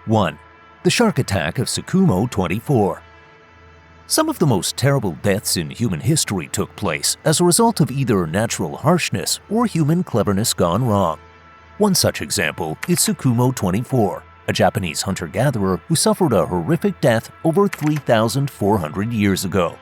1. The Shark Attack of Tsukumo 24. Some of the most terrible deaths in human history took place as a result of either natural harshness or human cleverness gone wrong. One such example is Tsukumo 24, a Japanese hunter-gatherer who suffered a horrific death over 3,400 years ago.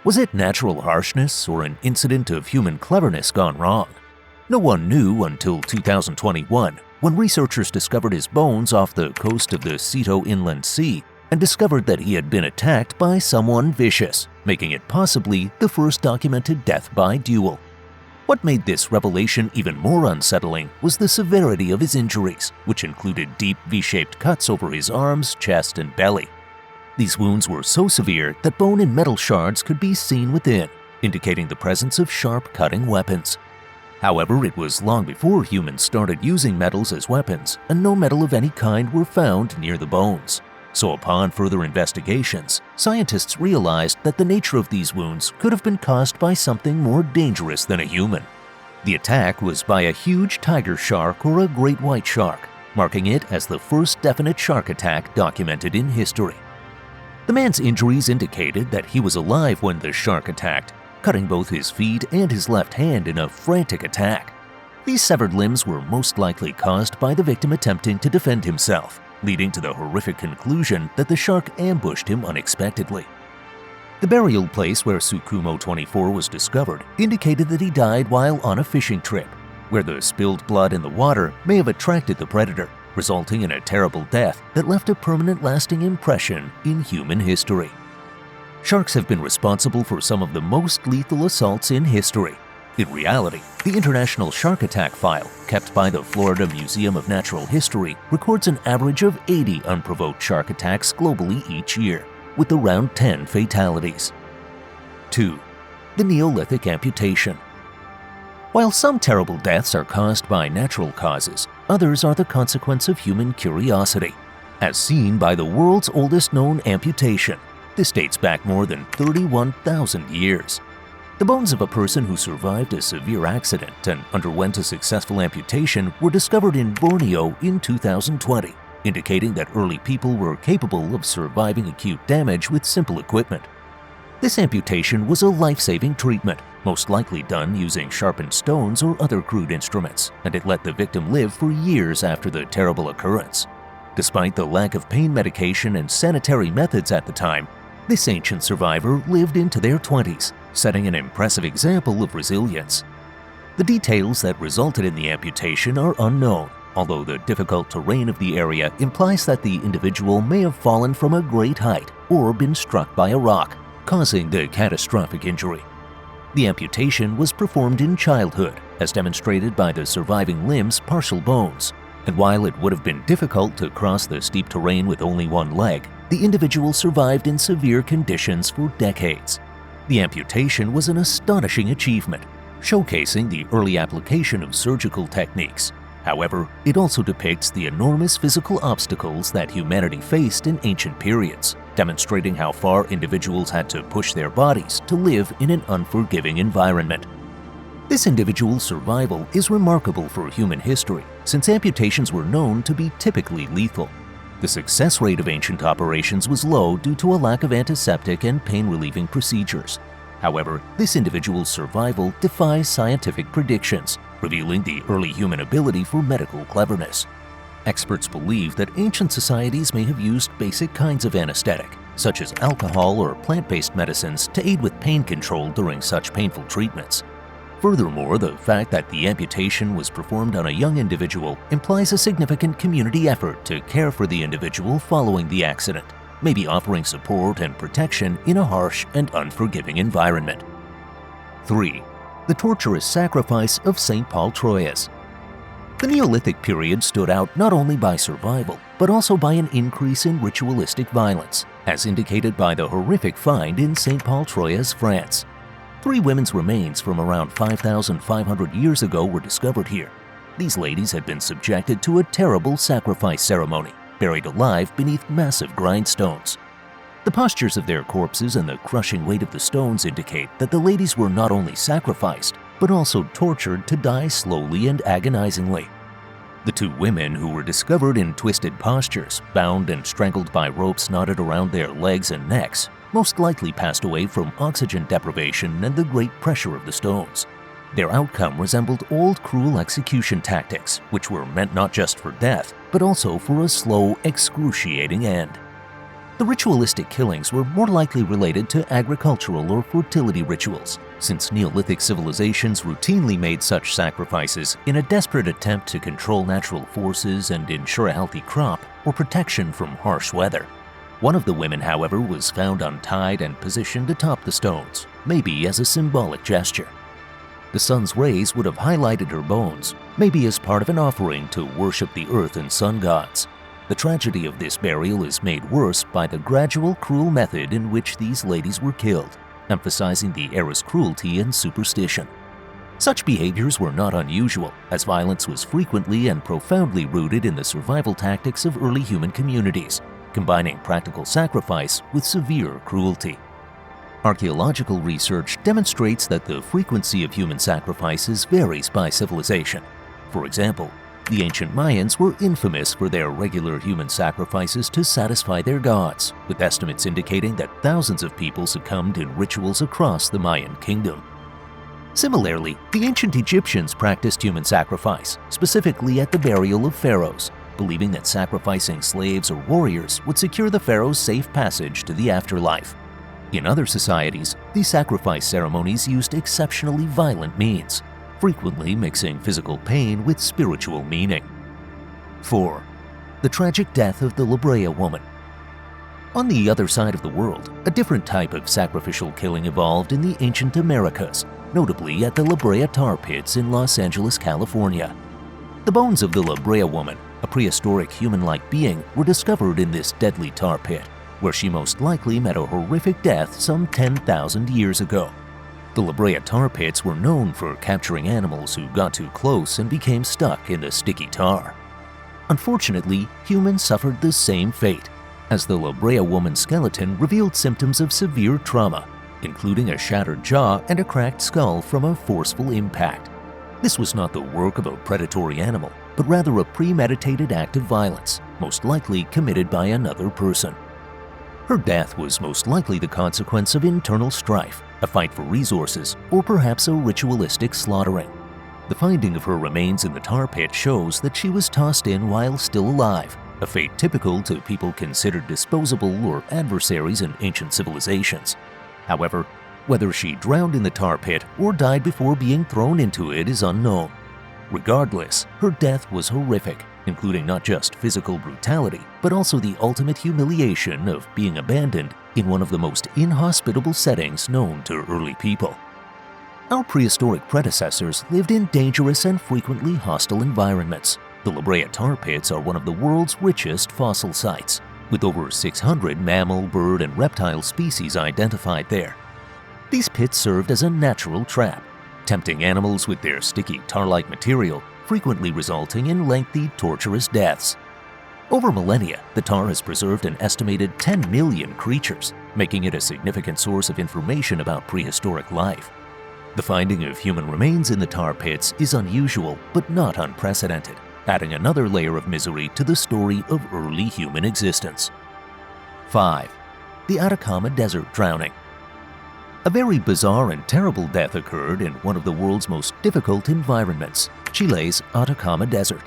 Was it natural harshness or an incident of human cleverness gone wrong? No one knew until 2021, when researchers discovered his bones off the coast of the Seto Inland Sea and discovered that he had been attacked by someone vicious, making it possibly the first documented death by duel. What made this revelation even more unsettling was the severity of his injuries, which included deep V-shaped cuts over his arms, chest, and belly. These wounds were so severe that bone and metal shards could be seen within, indicating the presence of sharp cutting weapons. However, it was long before humans started using metals as weapons, and no metal of any kind were found near the bones. So upon further investigations, scientists realized that the nature of these wounds could have been caused by something more dangerous than a human. The attack was by a huge tiger shark or a great white shark, marking it as the first definite shark attack documented in history. The man's injuries indicated that he was alive when the shark attacked, cutting both his feet and his left hand in a frantic attack. These severed limbs were most likely caused by the victim attempting to defend himself, leading to the horrific conclusion that the shark ambushed him unexpectedly. The burial place where Tsukumo 24 was discovered indicated that he died while on a fishing trip, where the spilled blood in the water may have attracted the predator, resulting in a terrible death that left a permanent lasting impression in human history. Sharks have been responsible for some of the most lethal assaults in history. In reality, the International Shark Attack File, kept by the Florida Museum of Natural History, records an average of 80 unprovoked shark attacks globally each year, with around 10 fatalities. 2. The Neolithic Amputation. While some terrible deaths are caused by natural causes, others are the consequence of human curiosity, as seen by the world's oldest known amputation. This dates back more than 31,000 years. The bones of a person who survived a severe accident and underwent a successful amputation were discovered in Borneo in 2020, indicating that early people were capable of surviving acute damage with simple equipment. This amputation was a life-saving treatment, most likely done using sharpened stones or other crude instruments, and it let the victim live for years after the terrible occurrence. Despite the lack of pain medication and sanitary methods at the time, this ancient survivor lived into their 20s, setting an impressive example of resilience. The details that resulted in the amputation are unknown, although the difficult terrain of the area implies that the individual may have fallen from a great height or been struck by a rock, causing the catastrophic injury. The amputation was performed in childhood, as demonstrated by the surviving limb's partial bones, and while it would have been difficult to cross the steep terrain with only one leg, the individual survived in severe conditions for decades. The amputation was an astonishing achievement, showcasing the early application of surgical techniques. However, it also depicts the enormous physical obstacles that humanity faced in ancient periods, demonstrating how far individuals had to push their bodies to live in an unforgiving environment. This individual's survival is remarkable for human history, since amputations were known to be typically lethal. The success rate of ancient operations was low due to a lack of antiseptic and pain-relieving procedures. However, this individual's survival defies scientific predictions, revealing the early human ability for medical cleverness. Experts believe that ancient societies may have used basic kinds of anesthetic, such as alcohol or plant-based medicines, to aid with pain control during such painful treatments. Furthermore, the fact that the amputation was performed on a young individual implies a significant community effort to care for the individual following the accident, maybe offering support and protection in a harsh and unforgiving environment. 3. The torturous sacrifice of Saintpaultroyes. The Neolithic period stood out not only by survival, but also by an increase in ritualistic violence, as indicated by the horrific find in Saintpaultroyes, France. 3 women's remains from around 5,500 years ago were discovered here. These ladies had been subjected to a terrible sacrifice ceremony, buried alive beneath massive grindstones. The postures of their corpses and the crushing weight of the stones indicate that the ladies were not only sacrificed, but also tortured to die slowly and agonizingly. The two women who were discovered in twisted postures, bound and strangled by ropes knotted around their legs and necks, most likely passed away from oxygen deprivation and the great pressure of the stones. Their outcome resembled old cruel execution tactics, which were meant not just for death, but also for a slow, excruciating end. The ritualistic killings were more likely related to agricultural or fertility rituals, since Neolithic civilizations routinely made such sacrifices in a desperate attempt to control natural forces and ensure a healthy crop or protection from harsh weather. One of the women, however, was found untied and positioned atop the stones, maybe as a symbolic gesture. The sun's rays would have highlighted her bones, maybe as part of an offering to worship the earth and sun gods. The tragedy of this burial is made worse by the gradual, cruel method in which these ladies were killed, emphasizing the era's cruelty and superstition. Such behaviors were not unusual, as violence was frequently and profoundly rooted in the survival tactics of early human communities, combining practical sacrifice with severe cruelty. Archaeological research demonstrates that the frequency of human sacrifices varies by civilization. For example, the ancient Mayans were infamous for their regular human sacrifices to satisfy their gods, with estimates indicating that thousands of people succumbed in rituals across the Mayan kingdom. Similarly, the ancient Egyptians practiced human sacrifice, specifically at the burial of pharaohs, believing that sacrificing slaves or warriors would secure the pharaoh's safe passage to the afterlife. In other societies, these sacrifice ceremonies used exceptionally violent means, frequently mixing physical pain with spiritual meaning. 4. The tragic death of the Brea Woman. On the other side of the world, a different type of sacrificial killing evolved in the ancient Americas, notably at the La Brea tar pits in Los Angeles, California. The bones of the Brea Woman, a prehistoric human-like being, were discovered in this deadly tar pit, where she most likely met a horrific death some 10,000 years ago. The La Brea tar pits were known for capturing animals who got too close and became stuck in the sticky tar. Unfortunately, humans suffered the same fate, as the La Brea Woman's skeleton revealed symptoms of severe trauma, including a shattered jaw and a cracked skull from a forceful impact. This was not the work of a predatory animal, but rather a premeditated act of violence, most likely committed by another person. Her death was most likely the consequence of internal strife, a fight for resources, or perhaps a ritualistic slaughtering. The finding of her remains in the tar pit shows that she was tossed in while still alive, a fate typical to people considered disposable or adversaries in ancient civilizations. However, whether she drowned in the tar pit or died before being thrown into it is unknown. Regardless, her death was horrific, including not just physical brutality, but also the ultimate humiliation of being abandoned in one of the most inhospitable settings known to early people. Our prehistoric predecessors lived in dangerous and frequently hostile environments. The La Brea tar pits are one of the world's richest fossil sites, with over 600 mammal, bird, and reptile species identified there. These pits served as a natural trap, tempting animals with their sticky tar-like material, frequently resulting in lengthy, torturous deaths. Over millennia, the tar has preserved an estimated 10 million creatures, making it a significant source of information about prehistoric life. The finding of human remains in the tar pits is unusual but not unprecedented, adding another layer of misery to the story of early human existence. 5. The Atacama Desert drowning. A very bizarre and terrible death occurred in one of the world's most difficult environments, Chile's Atacama Desert.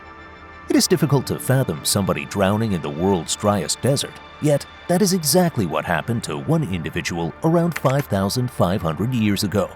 It is difficult to fathom somebody drowning in the world's driest desert, yet that is exactly what happened to one individual around 5,500 years ago.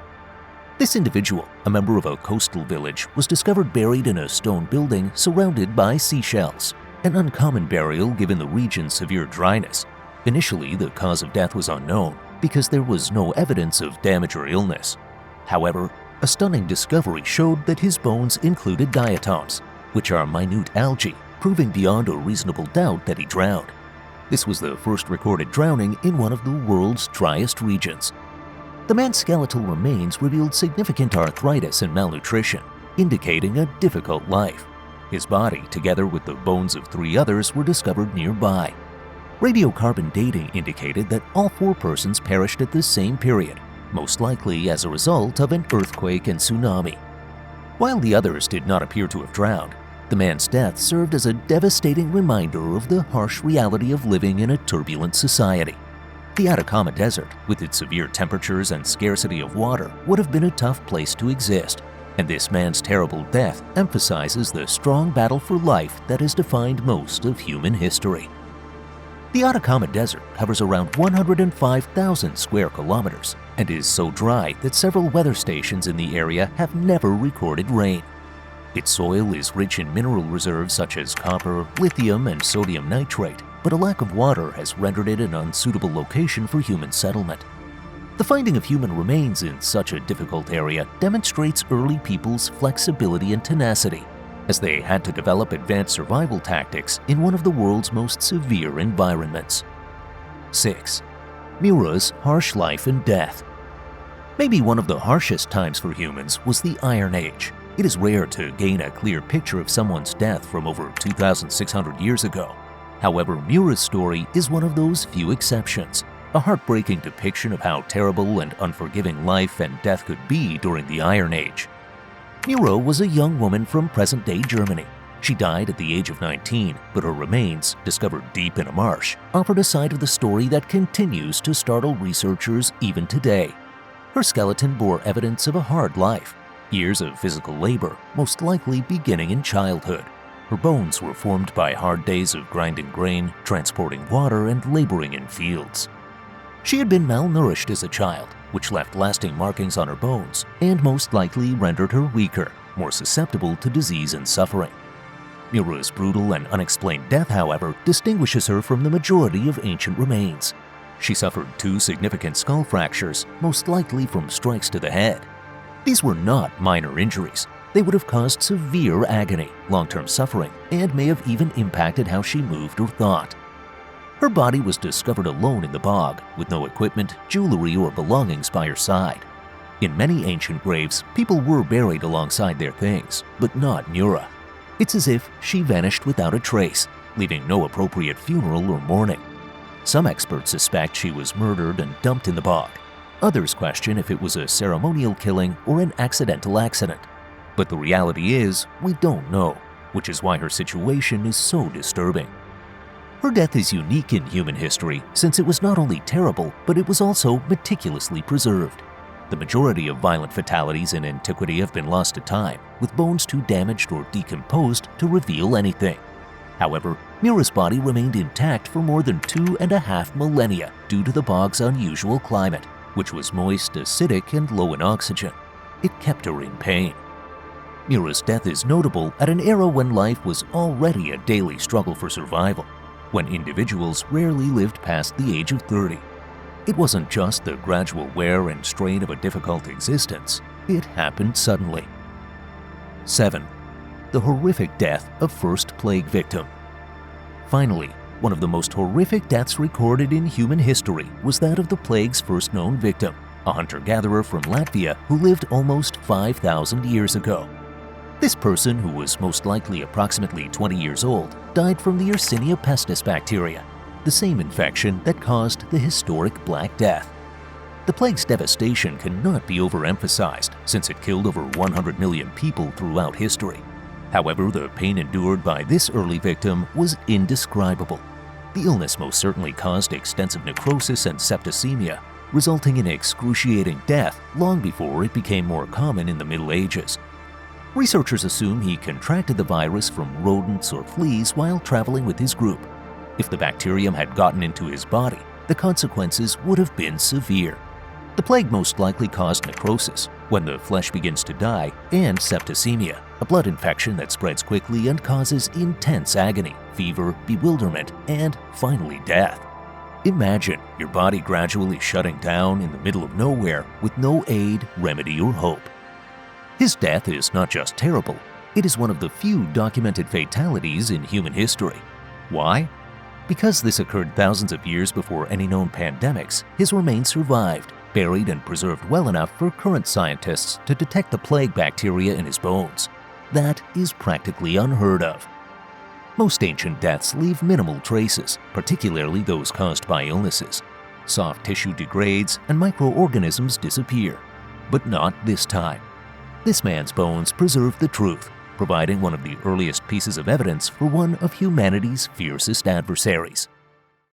This individual, a member of a coastal village, was discovered buried in a stone building surrounded by seashells, an uncommon burial given the region's severe dryness. Initially, the cause of death was unknown because there was no evidence of damage or illness. However, a stunning discovery showed that his bones included diatoms, which are minute algae, proving beyond a reasonable doubt that he drowned. This was the first recorded drowning in one of the world's driest regions. The man's skeletal remains revealed significant arthritis and malnutrition, indicating a difficult life. His body, together with the bones of 3 others, were discovered nearby. Radiocarbon dating indicated that all 4 persons perished at the same period, most likely as a result of an earthquake and tsunami. While the others did not appear to have drowned, The man's death served as a devastating reminder of the harsh reality of living in a turbulent society. The Atacama Desert, with its severe temperatures and scarcity of water, would have been a tough place to exist, and this man's terrible death emphasizes the strong battle for life that has defined most of human history. The Atacama Desert covers around 105,000 square kilometers and is so dry that several weather stations in the area have never recorded rain. Its soil is rich in mineral reserves such as copper, lithium, and sodium nitrate, but a lack of water has rendered it an unsuitable location for human settlement. The finding of human remains in such a difficult area demonstrates early people's flexibility and tenacity, as they had to develop advanced survival tactics in one of the world's most severe environments. 6. Mura's harsh life and death. Maybe one of the harshest times for humans was the Iron Age. It is rare to gain a clear picture of someone's death from over 2,600 years ago. However, Mura's story is one of those few exceptions, a heartbreaking depiction of how terrible and unforgiving life and death could be during the Iron Age. Mura was a young woman from present-day Germany. She died at the age of 19, but her remains, discovered deep in a marsh, offered a side of the story that continues to startle researchers even today. Her skeleton bore evidence of a hard life, years of physical labor, most likely beginning in childhood. Her bones were formed by hard days of grinding grain, transporting water, and laboring in fields. She had been malnourished as a child, which left lasting markings on her bones and most likely rendered her weaker, more susceptible to disease and suffering. Mura's brutal and unexplained death, however, distinguishes her from the majority of ancient remains. She suffered 2 significant skull fractures, most likely from strikes to the head. These were not minor injuries. They would have caused severe agony, long-term suffering, and may have even impacted how she moved or thought. Her body was discovered alone in the bog, with no equipment, jewelry, or belongings by her side. In many ancient graves, people were buried alongside their things, but not Mura. It's as if she vanished without a trace, leaving no appropriate funeral or mourning. Some experts suspect she was murdered and dumped in the bog. Others question if it was a ceremonial killing or an accidental accident. But the reality is, we don't know, which is why her situation is so disturbing. Her death is unique in human history since it was not only terrible, but it was also meticulously preserved. The majority of violent fatalities in antiquity have been lost to time, with bones too damaged or decomposed to reveal anything. However, Mura's body remained intact for more than 2.5 millennia due to the bog's unusual climate, which was moist, acidic, and low in oxygen. It kept her in pain. Mura's death is notable at an era when life was already a daily struggle for survival, when individuals rarely lived past the age of 30. It wasn't just the gradual wear and strain of a difficult existence, it happened suddenly. 7. The horrific death of first plague victim. Finally, one of the most horrific deaths recorded in human history was that of the plague's first known victim, a hunter-gatherer from Latvia who lived almost 5,000 years ago. This person, who was most likely approximately 20 years old, died from the Yersinia pestis bacteria, the same infection that caused the historic Black Death. The plague's devastation cannot be overemphasized since it killed over 100 million people throughout history. However, the pain endured by this early victim was indescribable. The illness most certainly caused extensive necrosis and septicemia, resulting in excruciating death long before it became more common in the Middle Ages. Researchers assume he contracted the virus from rodents or fleas while traveling with his group. If the bacterium had gotten into his body, the consequences would have been severe. The plague most likely caused necrosis, when the flesh begins to die, and septicemia, a blood infection that spreads quickly and causes intense agony, fever, bewilderment, and finally death. Imagine your body gradually shutting down in the middle of nowhere with no aid, remedy, or hope. His death is not just terrible, it is one of the few documented fatalities in human history. Why? Because this occurred thousands of years before any known pandemics, his remains survived, buried and preserved well enough for current scientists to detect the plague bacteria in his bones. That is practically unheard of. Most ancient deaths leave minimal traces, particularly those caused by illnesses. Soft tissue degrades and microorganisms disappear. But not this time. This man's bones preserved the truth. providing one of the earliest pieces of evidence for one of humanity's fiercest adversaries.